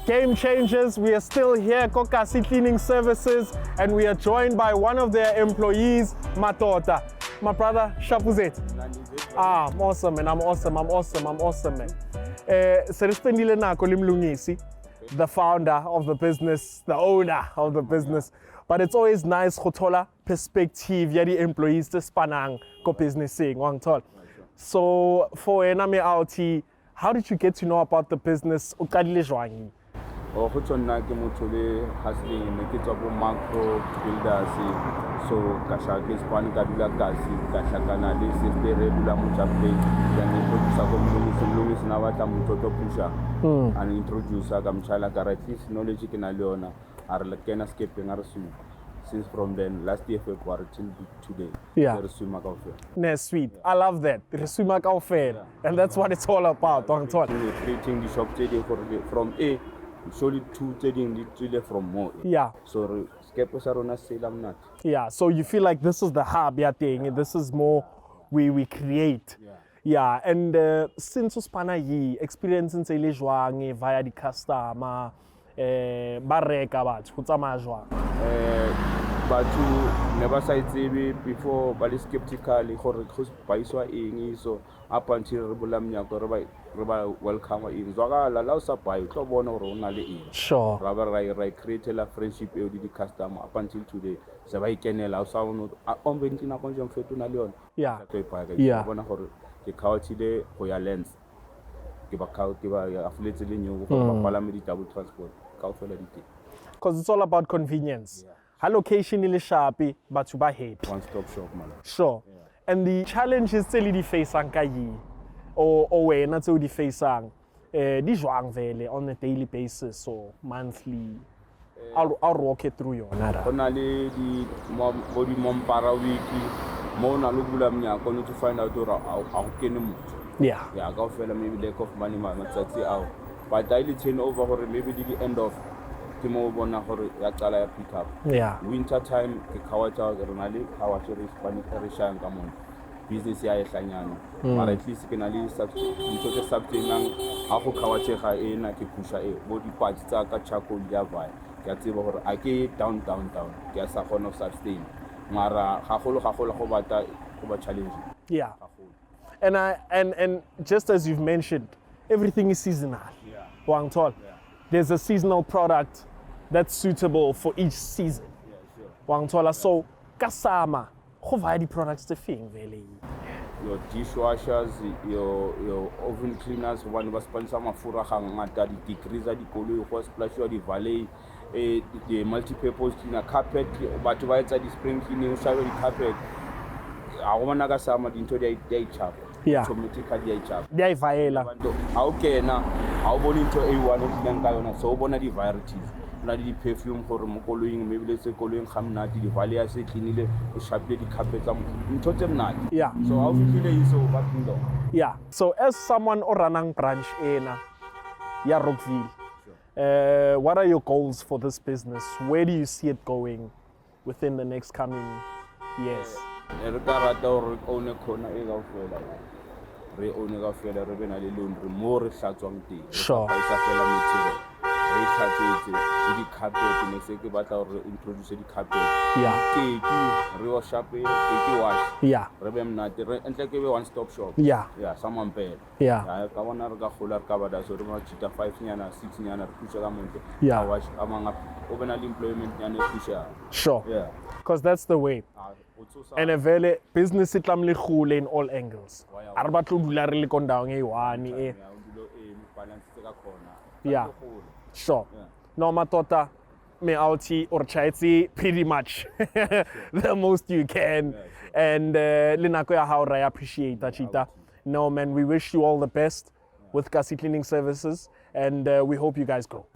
Game changers, we are still here at Kokasi Cleaning Services, and we are joined by one of their employees, Matota. My brother, Shapuzet. I'm awesome, man. I'm awesome, man. Serespendile nako limlungisi, the founder of the business, the owner of the business. But it's always nice to thola perspective ya the employees to spanang ko businessing wang tol. So for ename out, how did you get to know about the business? Ukadile jwangi. O go tsonna ke motho le hustling ne ke tswa go macro builders so ka sha ke span ka dula kasi ka hlakana le sister dula mo chape ya ne go tsa go mlungisi na batla motho to pusha and introduce ka mchala ka at least knowledge ke na le yona are le kena escaping are su since from then last year February till today. Yeah. Nah, sweet. Yeah. I love that. Yeah. And that's what it's all about. Creating the shop from A. Solely two trading from more. Yeah. So yeah. So you feel like this is the hub, yeah, thing. This is more we create. Yeah. Yeah. And since uspana yi experiencing say jwang via the customer, bareka batho go tsamaya jwang. Batho never side before but skeptical gore go baiswa eng so up until re bola mnyako re ba welcome in zwakala la usa buy tlo bona gore o na le eng. Sure. Ra create la friendship e di customer up until today se ba ikenela usa bona on 20 na konjong fetu na le yona. Yeah. Yeah. Bona gore ke khaotile go ya lens ke ba khaoti ba affiliate le nyo go ba pala me di double transport ka ofela di teng. Because it's all about convenience. Yeah. Her location is sharpy, but you buy happy. One-stop shop, man. Sure. Yeah. And the challenges still the face or when not so the face on a daily basis or monthly. I'll walk it through you. Only the body mom para weekly. Mona lugula mnya going to find out how can yeah. Yeah, go fella maybe lack of money, man. That's out. But daily turn over or maybe the end of yeah. Winter time ke khawacha ronali khawacha rishan ka mon business ya ehlanyana but at least ke na le into something nang a go khawacha ga ena ke pusha e bo di parts tsa ka charcoal ya vai ke tseba gore a ke down ke sa gona of sustain mara ga go bata go ba challenge. Yeah. And just as you've mentioned, everything is seasonal. Yeah. Wang tol. Yeah. There's a seasonal product that's suitable for each season. Yeah, sure. Wang tola so kasama go vaya di products te feng vele. Your dishwashers, your oven cleaners, one was sponsor mafura ga ngata di degreaser di koloi go splash di valet the multi-purpose cleaner carpet batho ba etsa di spring cleaning o shabe di carpet a go bona ka sama dinto di chapa. Yeah. Automatically di chapa. Di a vaela. Ha o kena ha o bone into A1 o tleng ka yona so o bona di varieties. Na di perfume gore mo koloing maybe le se koloing ga mnati di vale ya se cleanile o shapile di carpet tsa ntho tse mnati. Yeah. So how you feel iso ba pindo. Yeah. So as someone o ranang branch ena ya Rockville, sure. What are your goals for this business? Where do you see it going within the next coming years? Re ka rata gore o ne khona e ga ofela. Re o ne ga ofela re bena le laundry mo re hlatswang teng. Sure. Ba isa fela material. Re hlatswetse di carpet ne se ke batla gore introduce di carpet. Yeah. Ke re wash up ke wash. Yeah. Re be mnate re entle ke be one stop shop. Yeah. Yeah, someone pay. Yeah. Ya ka bona re ka khola re ka bada so re ma chita 5 nyana 6 nyana re pusa ka monte. Yeah. Wash amanga o bena le employment nyana pusa. Sure. Yeah. Because that's the way. And a very business itlamle khule in all angles. Arba tlo dula re le kon down e one e. Yeah. Sure. Yeah. No matota me outi or chaitsi pretty much the most you can. Yeah, sure. And linako ya hao I appreciate that chita. No man, we wish you all the best with Kasi Cleaning Services and we hope you guys grow.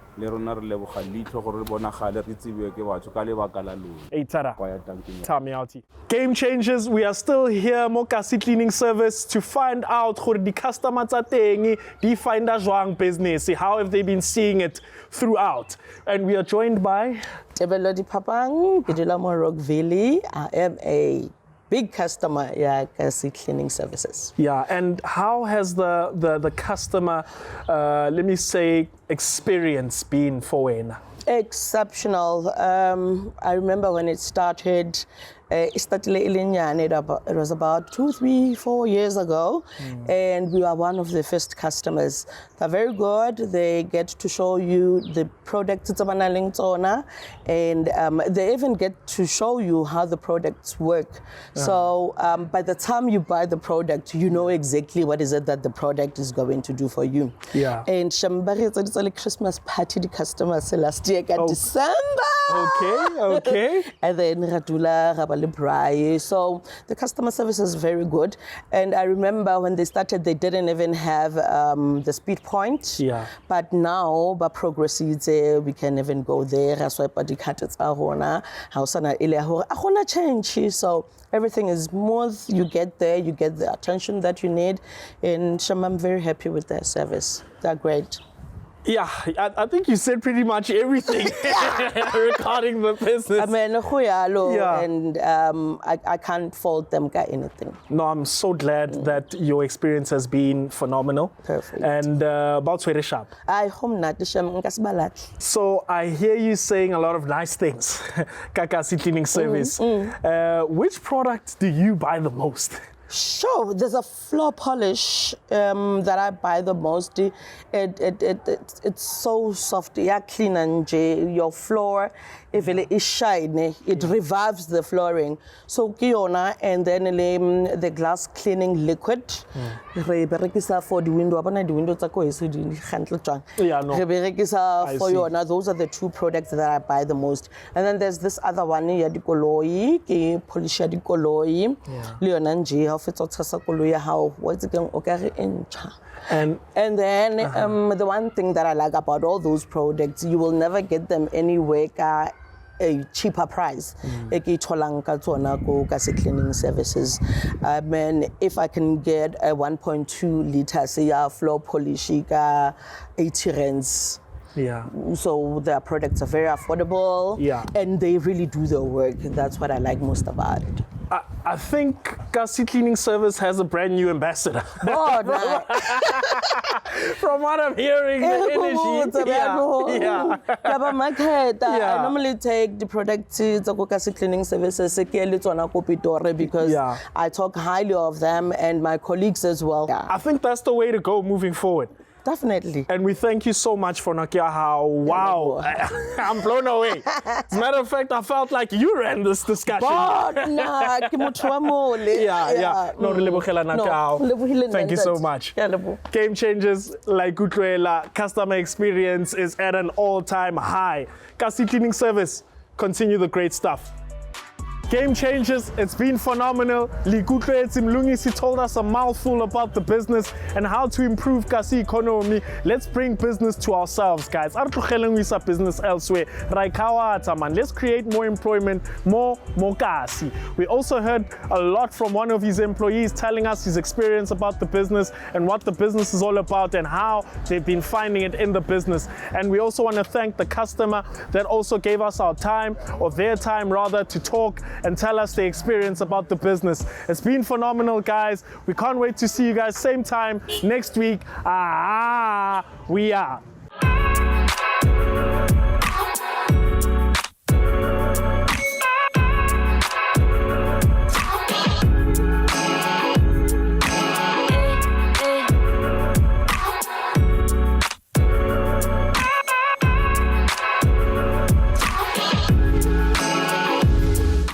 Game changers, we are still here mo Kasi Cleaning Service to find out who the customers are teng di find a jwang business, how have they been seeing it throughout. And we are joined by Tebelo di Papang, Bidula mo Rockville. I am a big customer, yeah, Kasi Cleaning Services. Yeah, and how has the customer, let me say, experience been for wena? Exceptional. I remember when it started. It started it was about 2, 3, 4 years ago, and we are one of the first customers. They're very good. They get to show you the product, and they even get to show you how the products work. So by the time you buy the product, you know exactly what is it that the product is going to do for you. Yeah. And Shambari, it's like Christmas party, the customers last year, December. Okay. And then Radula, Rabali. So the customer service is very good. And I remember when they started, they didn't even have the speed point. Yeah. But now, by progress, we can even go there. That's why the cards are change. So everything is smooth. You get there, you get the attention that you need. And I'm very happy with their service. They're great. Yeah, I think you said pretty much everything regarding the business. I mean, Yeah. and I can't fault them for anything. No, I'm so glad that your experience has been phenomenal. Perfect. And about Swedish Shop. I hope not. So I hear you saying a lot of nice things. Kakasi Cleaning Service. Which product do you buy the most? Sure, there's a floor polish that I buy the most. It's so soft, yeah, clean and your floor, if it is shiny, it revives the flooring. So Kiona, and then the glass cleaning liquid. For the window, Yeah, no. for Yona. Those are the two products that I buy the most. And then there's this other one, Yadikoloi, polish Yadikoloi, Leonanji. How what's it going and then the one thing that I like about all those products, you will never get them anywhere at a cheaper price. Kasi Cleaning Services. I mean, if I can get a 1.2 liter say floor polish, 80 rands. Yeah. So their products are very affordable. Yeah. And they really do their work. That's what I like most about it. I think Kasi Cleaning Service has a brand new ambassador. Oh, nice. From what I'm hearing, the energy. Yeah. I normally take the product to Kasi Cleaning Services because I talk highly of them and my colleagues as well. I think that's the way to go moving forward. Definitely. And we thank you so much for Nakiaha. Wow. I'm blown away. As a matter of fact, I felt like you ran this discussion. Yeah. No, thank you so much. Game Changers, like Gutruela, customer experience is at an all-time high. Kasi Cleaning Service, continue the great stuff. Game Changers, it's been phenomenal. He told us a mouthful about the business and how to improve Kasi economy. Let's bring business to ourselves, guys. Business elsewhere. Let's create more employment, more Kasi. We also heard a lot from one of his employees telling us his experience about the business and what the business is all about and how they've been finding it in the business. And we also want to thank the customer that also gave us our time, or their time rather, to talk and tell us the experience about the business. It's been phenomenal, guys. We can't wait to see you guys same time next week. We are.